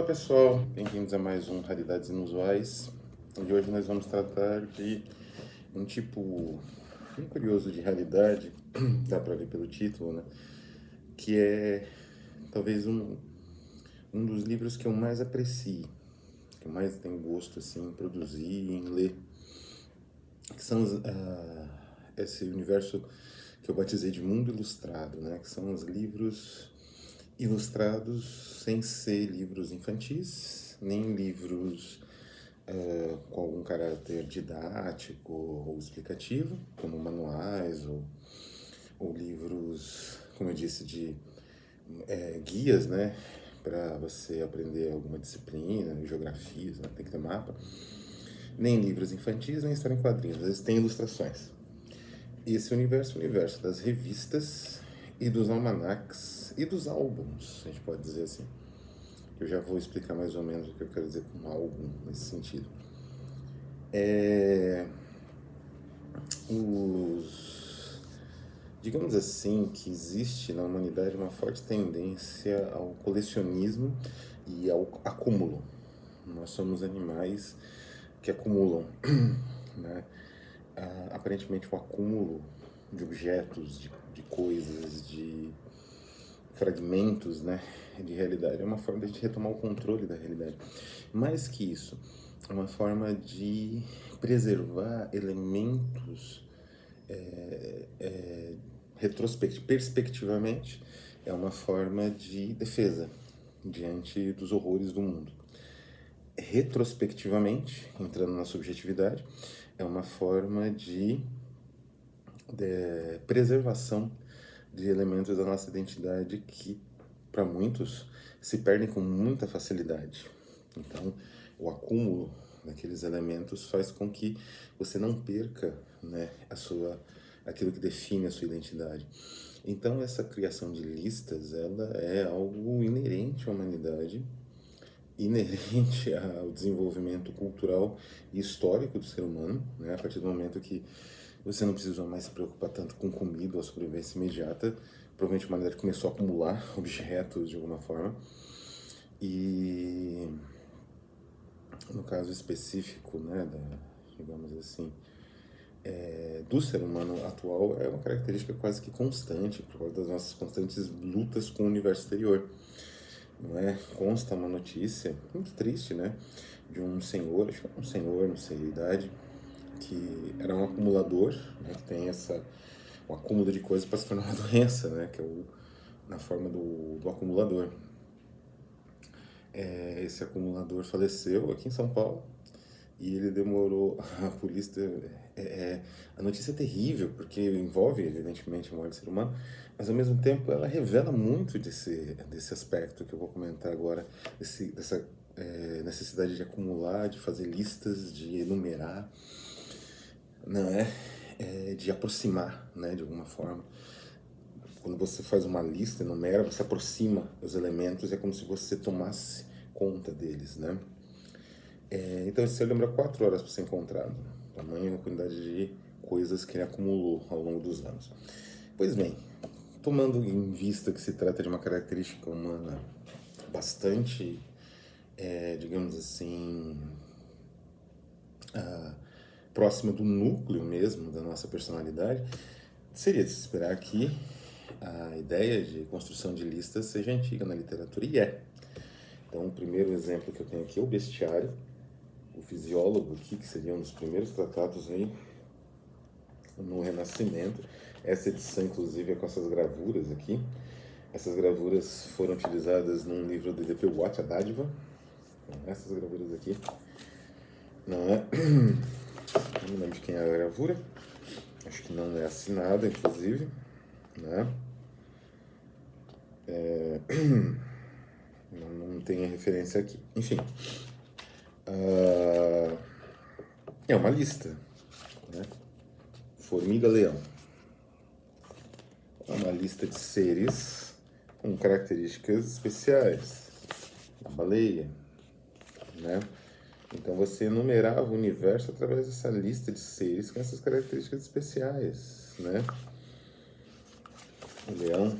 Fala pessoal, bem-vindos a mais um Raridades Inusuais. E hoje nós vamos tratar de um tipo bem curioso de raridade, dá pra ver pelo título, né? Que é talvez um dos livros que eu mais aprecio, que eu mais tenho gosto assim, em produzir e em ler, que são esse universo que eu batizei de mundo ilustrado, né? Que são os livros ilustrados sem ser livros infantis, nem livros com algum caráter didático ou explicativo, como manuais ou livros, como eu disse, de guias, né? Para você aprender alguma disciplina, geografias, né? Tem que ter mapa. Nem livros infantis, nem história em quadrinhos, às vezes tem ilustrações. Esse universo é o universo das revistas e dos almanacs e dos álbuns, a gente pode dizer assim. Eu já vou explicar mais ou menos o que eu quero dizer com álbum nesse sentido. Digamos assim, que existe na humanidade uma forte tendência ao colecionismo e ao acúmulo. Nós somos animais que acumulam, né? Aparentemente o acúmulo de objetos, de coisas, de fragmentos, né, de realidade é uma forma de a gente retomar o controle da realidade. Mais que isso, é uma forma de preservar elementos perspectivamente, é uma forma de defesa diante dos horrores do mundo. Retrospectivamente, entrando na subjetividade, é uma forma de preservação de elementos da nossa identidade que, para muitos, se perdem com muita facilidade. Então, o acúmulo daqueles elementos faz com que você não perca, né, aquilo que define a sua identidade. Então, essa criação de listas, ela é algo inerente à humanidade, inerente ao desenvolvimento cultural e histórico do ser humano, né? A partir do momento que você não precisa mais se preocupar tanto com comida ou a sobrevivência imediata, provavelmente a humanidade começou a acumular objetos de alguma forma. E no caso específico, né, digamos assim, do ser humano atual, é uma característica quase que constante, por causa das nossas constantes lutas com o universo exterior. Não é? Consta uma notícia muito triste, né, de um senhor, acho que é um senhor, não sei a idade, que era um acumulador, né, que tem o acúmulo de coisas para se tornar uma doença, né, que é na forma do acumulador. Esse acumulador faleceu aqui em São Paulo e ele demorou, a polícia, a notícia é terrível porque envolve evidentemente a morte do ser humano, mas ao mesmo tempo ela revela muito desse aspecto que eu vou comentar agora, dessa necessidade de acumular, de fazer listas, de enumerar, não de aproximar, né, de alguma forma. Quando você faz uma lista, enumera, você aproxima os elementos, é como se você tomasse conta deles, né? Então esse selo demora 4 horas para ser encontrado. Tamanha a quantidade de coisas que ele acumulou ao longo dos anos. Pois bem, tomando em vista que se trata de uma característica humana bastante, digamos assim, próxima do núcleo mesmo da nossa personalidade, seria de se esperar que a ideia de construção de listas seja antiga na literatura, e é. Então, o primeiro exemplo que eu tenho aqui é o Bestiário, o Fisiólogo aqui, que seria um dos primeiros tratados aí no Renascimento. Essa edição, inclusive, é com essas gravuras aqui. Essas gravuras foram utilizadas num livro do D.P. Watt, A Dádiva. Essas gravuras aqui. Não me lembro de quem é a gravura. Acho que não é assinada, inclusive, né? Não tem a referência aqui. Enfim, é uma lista, né? Formiga-leão. É uma lista de seres com características especiais. A baleia, né? Então você enumerava o universo através dessa lista de seres com essas características especiais, né? O leão.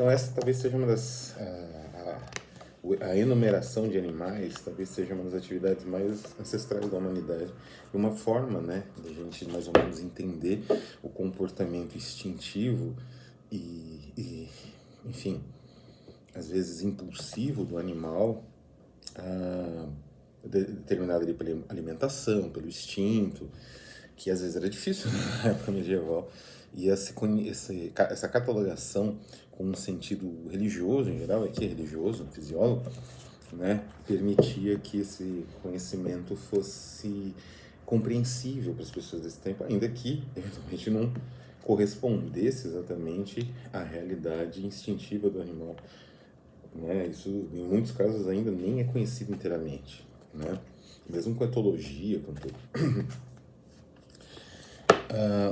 Então essa talvez seja uma das... A enumeração de animais talvez seja uma das atividades mais ancestrais da humanidade. E uma forma, né, de a gente mais ou menos entender o comportamento instintivo enfim, às vezes impulsivo do animal, determinado ali pela alimentação, pelo instinto, que às vezes era difícil na época medieval. E essa catalogação com um sentido religioso, em geral, aqui é religioso, fisiólogo, né, permitia que esse conhecimento fosse compreensível para as pessoas desse tempo, ainda que, eventualmente, não correspondesse exatamente à realidade instintiva do animal. Né? Isso, em muitos casos, ainda nem é conhecido inteiramente. Né? Mesmo com etologia, com tudo.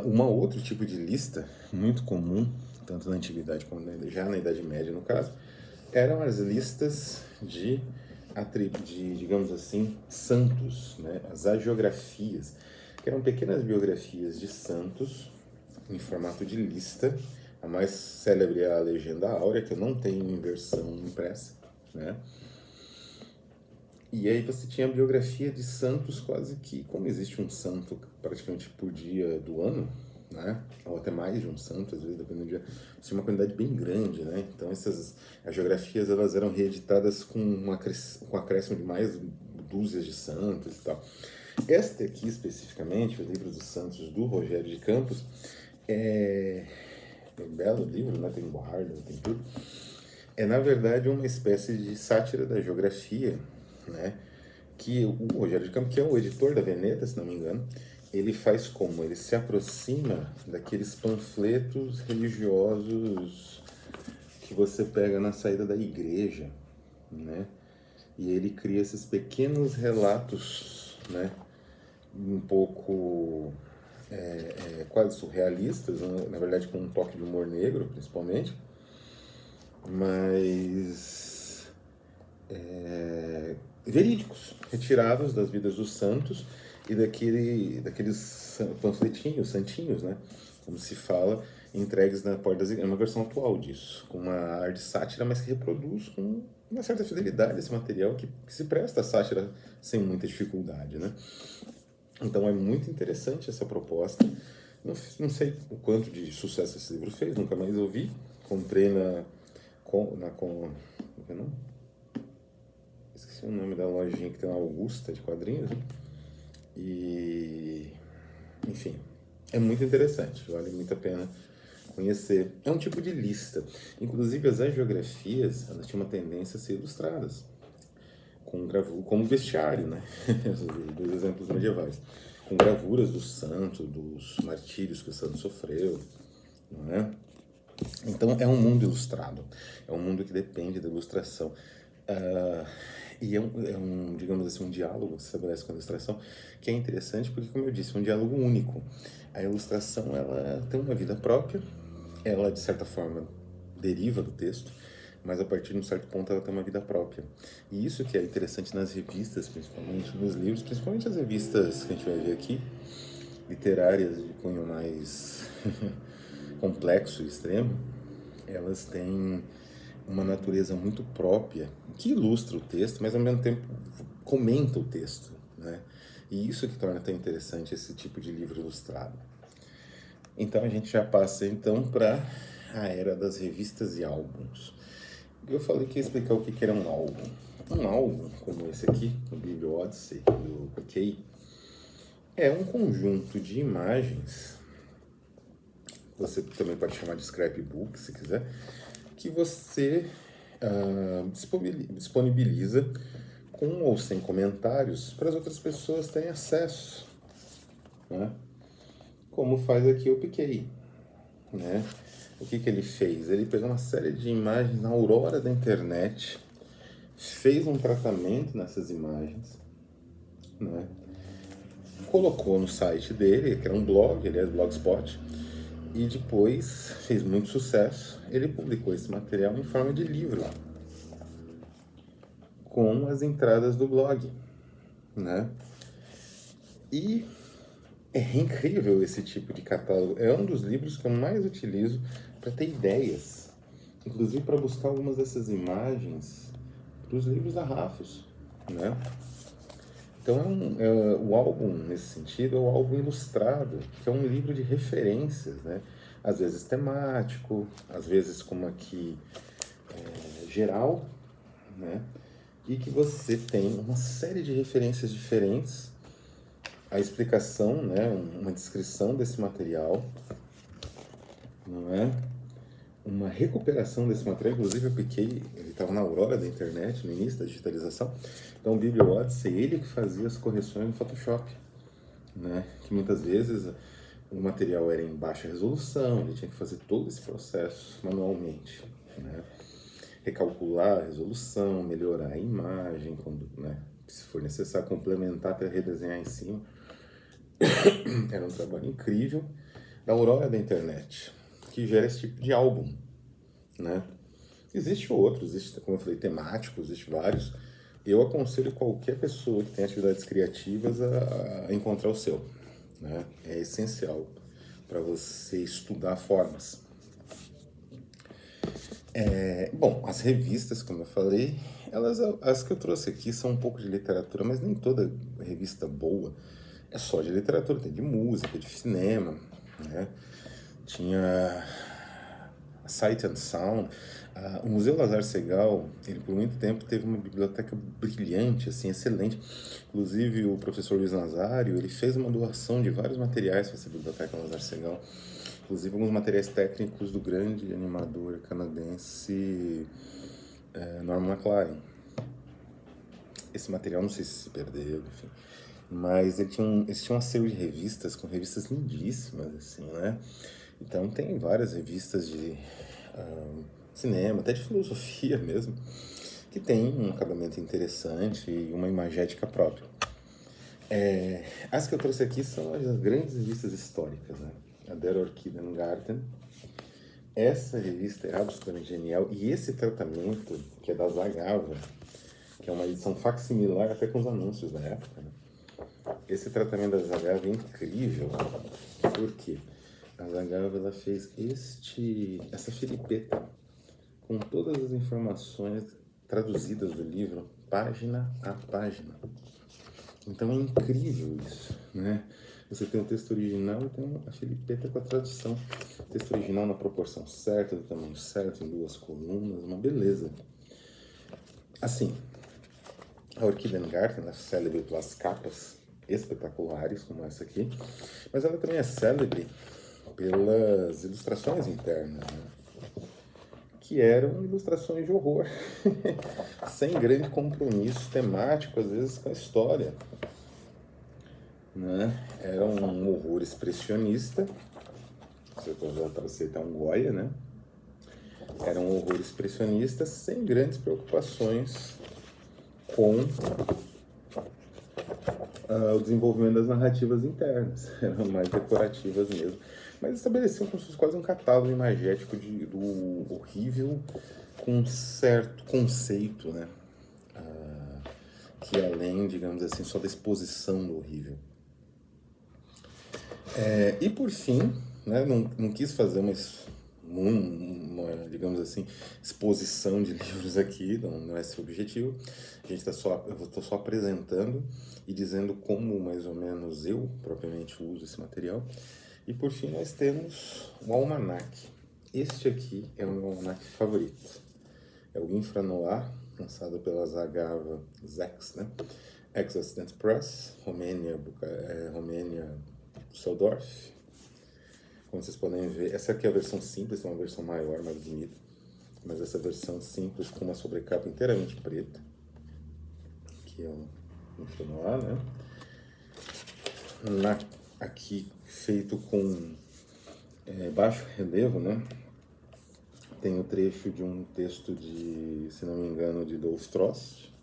Uma outro tipo de lista muito comum, tanto na antiguidade como já na Idade Média, no caso, eram as listas de digamos assim, santos, né? As agiografias, que eram pequenas biografias de santos em formato de lista. A mais célebre é a Legenda Áurea, que eu não tenho em versão impressa, né? E aí você tinha a biografia de santos quase que, como existe um santo praticamente por dia do ano, né? Ou até mais de um santo, às vezes, dependendo do dia, tinha uma quantidade bem grande, né? Então essas geografias elas eram reeditadas com acréscimo de mais dúzias de santos e tal. Esta aqui, especificamente, o Livro dos Santos, do Rogério de Campos, é um belo livro, né? Tem guarda, tem tudo. É, na verdade, uma espécie de sátira da geografia, né? Que o Rogério de Campos, que é o editor da Veneta, se não me engano, ele faz como? Ele se aproxima daqueles panfletos religiosos que você pega na saída da igreja, né? E ele cria esses pequenos relatos, né? Um pouco quase surrealistas, né? Na verdade com um toque de humor negro, principalmente, mas verídicos, retirados das vidas dos santos e daqueles panfletinhos, santinhos, né? Como se fala, entregues na porta das igrejas. É uma versão atual disso, com uma arte de sátira, mas que reproduz com uma certa fidelidade esse material que se presta à sátira sem muita dificuldade, né? Então é muito interessante essa proposta. Não sei o quanto de sucesso esse livro fez, nunca mais ouvi. Comprei esqueci o nome da lojinha que tem na Augusta de quadrinhos, né? E enfim, é muito interessante, vale muito a pena conhecer. É um tipo de lista. Inclusive as agiografias, elas tinham uma tendência a ser ilustradas com gravura, como bestiário, né? Dos exemplos medievais, com gravuras dos santos, dos martírios que o santo sofreu, não é? Então é um mundo ilustrado, é um mundo que depende da ilustração. E digamos assim, um diálogo que se estabelece com a ilustração, que é interessante porque, como eu disse, é um diálogo único. A ilustração, ela tem uma vida própria, ela, de certa forma, deriva do texto, mas a partir de um certo ponto ela tem uma vida própria. E isso que é interessante nas revistas, principalmente, nos livros, principalmente as revistas que a gente vai ver aqui, literárias de cunho mais complexo e extremo, elas têm uma natureza muito própria, que ilustra o texto, mas ao mesmo tempo comenta o texto, né? E isso que torna tão interessante esse tipo de livro ilustrado. Então a gente já passa então para a era das revistas e álbuns. Eu falei que ia explicar o que era um álbum. Um álbum, como esse aqui, o Bibliodyssey, do Kay, é um conjunto de imagens, você também pode chamar de scrapbook, se quiser, que você disponibiliza com ou sem comentários para as outras pessoas terem acesso, né? Como faz aqui o Piquet, né? O que ele fez? Ele pegou uma série de imagens na aurora da internet, fez um tratamento nessas imagens, né? Colocou no site dele, que era um blog, aliás, Blogspot, e depois fez muito sucesso. Ele publicou esse material em forma de livro, com as entradas do blog, né? E é incrível esse tipo de catálogo. É um dos livros que eu mais utilizo para ter ideias, inclusive para buscar algumas dessas imagens para os livros da Rafos, né? Então, o álbum, nesse sentido, é o álbum ilustrado, que é um livro de referências, né? Às vezes temático, às vezes como aqui, geral, né? E que você tem uma série de referências diferentes, a explicação, né? Uma descrição desse material, não é? Uma recuperação desse material, inclusive eu piquei, ele estava na aurora da internet, no início da digitalização, então o BiblioOdyssey, ele que fazia as correções no Photoshop, né? Que muitas vezes o material era em baixa resolução, ele tinha que fazer todo esse processo manualmente, né? Recalcular a resolução, melhorar a imagem, quando, né? Se for necessário complementar para redesenhar em cima. Era um trabalho incrível da aurora da internet, que gera esse tipo de álbum, né? Existe outros, existe, como eu falei, temáticos, existe vários. Eu aconselho qualquer pessoa que tem atividades criativas a encontrar o seu, né? É essencial para você estudar formas. Bom, as revistas, como eu falei, as que eu trouxe aqui são um pouco de literatura, mas nem toda revista boa é só de literatura, tem de música, de cinema, né? Tinha Sight and Sound. O Museu Lazar Segal, ele por muito tempo teve uma biblioteca brilhante, assim, excelente. Inclusive o professor Luiz Nazário, ele fez uma doação de vários materiais para essa biblioteca Lazar Segal. Inclusive alguns materiais técnicos do grande animador canadense Norman McLaren. Esse material não sei se perdeu, enfim. Mas eles tinham uma série de revistas, com revistas lindíssimas, assim, né? Então tem várias revistas de cinema, até de filosofia mesmo, que tem um acabamento interessante e uma imagética própria. As que eu trouxe aqui são as grandes revistas históricas, né? A Der Orchidengarten. Essa revista é absolutamente genial, e esse tratamento, que é da Zagava, que é uma edição facsimilar até com os anúncios da época, né? Esse tratamento da Zagava é incrível. Por quê? A Zagava, ela fez essa filipeta com todas as informações traduzidas do livro, página a página. Então é incrível isso, né? Você tem o texto original e tem a filipeta com a tradução. O texto original na proporção certa, do tamanho certo, em 2 colunas, uma beleza. Assim, a Orchidengarten é célebre pelas capas espetaculares, como essa aqui, mas ela também é célebre pelas ilustrações internas, né? Que eram ilustrações de horror, sem grande compromisso temático, às vezes, com a história, né? Era um horror expressionista, você pode citar um Goya, né? Era um horror expressionista sem grandes preocupações com o desenvolvimento das narrativas internas, eram mais decorativas mesmo, mas estabeleciam como se fosse quase um catálogo imagético do horrível com um certo conceito, né? Que além, digamos assim, só da exposição do horrível. E por fim, né, não quis fazer uma, digamos assim, exposição de livros aqui, não é esse o objetivo. Eu estou só apresentando e dizendo como mais ou menos eu propriamente uso esse material. E por fim nós temos o almanac. Este aqui é o meu almanac favorito. É o Infranoir, lançado pela Zagava Zex, né? Ex-Assistant Press, Romênia, Düsseldorf. Como vocês podem ver, essa aqui é a versão simples, tem uma versão maior, mais bonita. Mas essa versão simples com uma sobrecapa inteiramente preta, que é um Infranoir, né? Aqui feito com baixo relevo, né? Tem o trecho de um texto de, se não me engano, de Dolf Strost,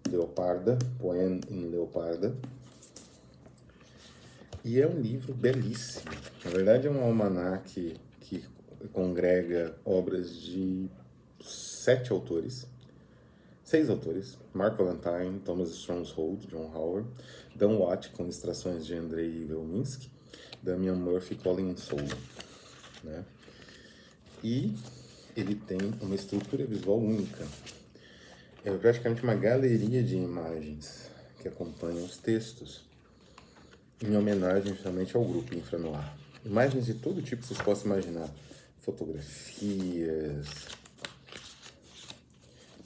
Leoparda, Poème em Leoparda. E é um livro belíssimo. Na verdade é um almanaque que congrega obras de 6 autores. Mark Valentine, Thomas Stronghold, John Howard, Dan Watt, com ilustrações de Andrei Velminsky, Damian Murphy e Colin Soule, né? E ele tem uma estrutura visual única. É praticamente uma galeria de imagens que acompanham os textos, em homenagem justamente ao grupo Infranoir. Imagens de todo tipo que vocês possam imaginar. Fotografias,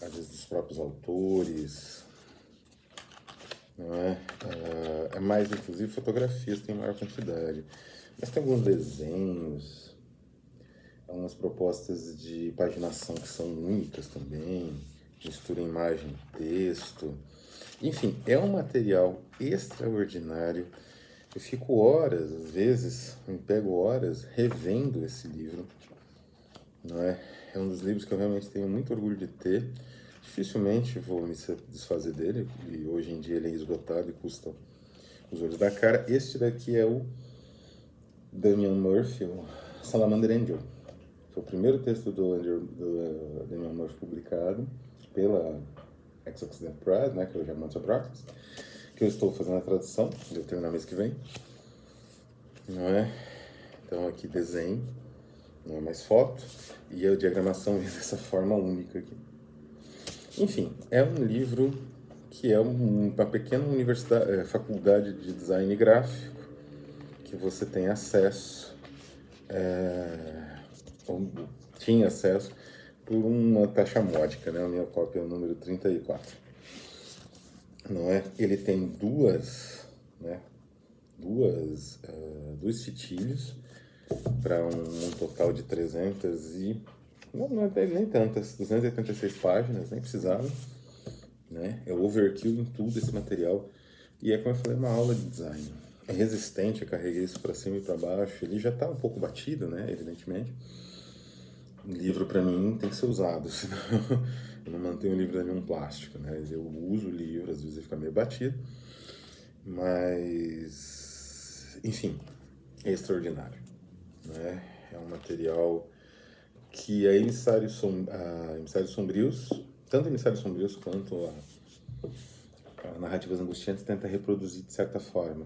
às vezes dos próprios autores, não é? É mais, inclusive, fotografias tem maior quantidade. Mas tem alguns desenhos, algumas propostas de paginação que são únicas também, mistura imagem e texto. Enfim, é um material extraordinário. Eu fico horas, às vezes, me pego horas revendo esse livro, não é? É um dos livros que eu realmente tenho muito orgulho de ter. Dificilmente vou me desfazer dele, e hoje em dia ele é esgotado e custa os olhos da cara. Este daqui é o Damian Murphy, o Salamander Angel. Foi o primeiro texto do Damian Murphy publicado pela Ex-Occident Press, né, que hoje é Mantua Practice, que eu estou fazendo a tradução, vou terminar mês que vem, não é? Então aqui desenho, não é mais foto, e a diagramação vem dessa forma única aqui. Enfim, é um livro que é uma pequena universidade, faculdade de design gráfico, que você tem acesso, ou tinha acesso, por uma taxa módica, né? A minha cópia é o número 34. Não é? Ele tem dois fitilhos para um total de 300 e... Não é nem tantas, 286 páginas, nem precisava. Né? É overkill em tudo esse material. E é, como eu falei, uma aula de design. É resistente, eu carreguei isso para cima e para baixo. Ele já está um pouco batido, né? Evidentemente. Um livro, para mim, tem que ser usado, senão eu não mantenho o livro em nenhum plástico, né? Eu uso o livro, às vezes ele fica meio batido, mas, enfim, é extraordinário, né? É um material que a Emissários Sombrios, tanto Emissários Sombrios quanto a Narrativas Angustiantes, tenta reproduzir de certa forma,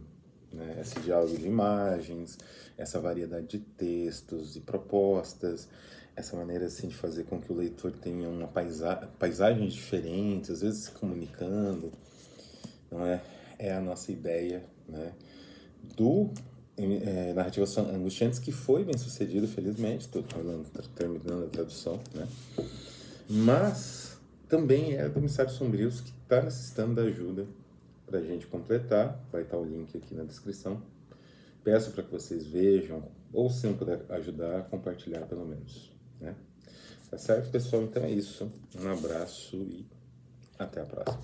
né? Esse diálogo de imagens, essa variedade de textos e propostas, essa maneira assim de fazer com que o leitor tenha uma paisagens diferentes, às vezes se comunicando, não é? É a nossa ideia, né? Do Narrativas Angustiantes, que foi bem sucedido, felizmente, estou terminando a tradução, né? Mas também é do Emissários Sombrios, que está necessitando da ajuda para a gente completar. Vai estar o link aqui na descrição. Peço para que vocês vejam, ou se não puder ajudar, compartilhar pelo menos, né? Tá certo, pessoal? Então é isso. Um abraço e até a próxima.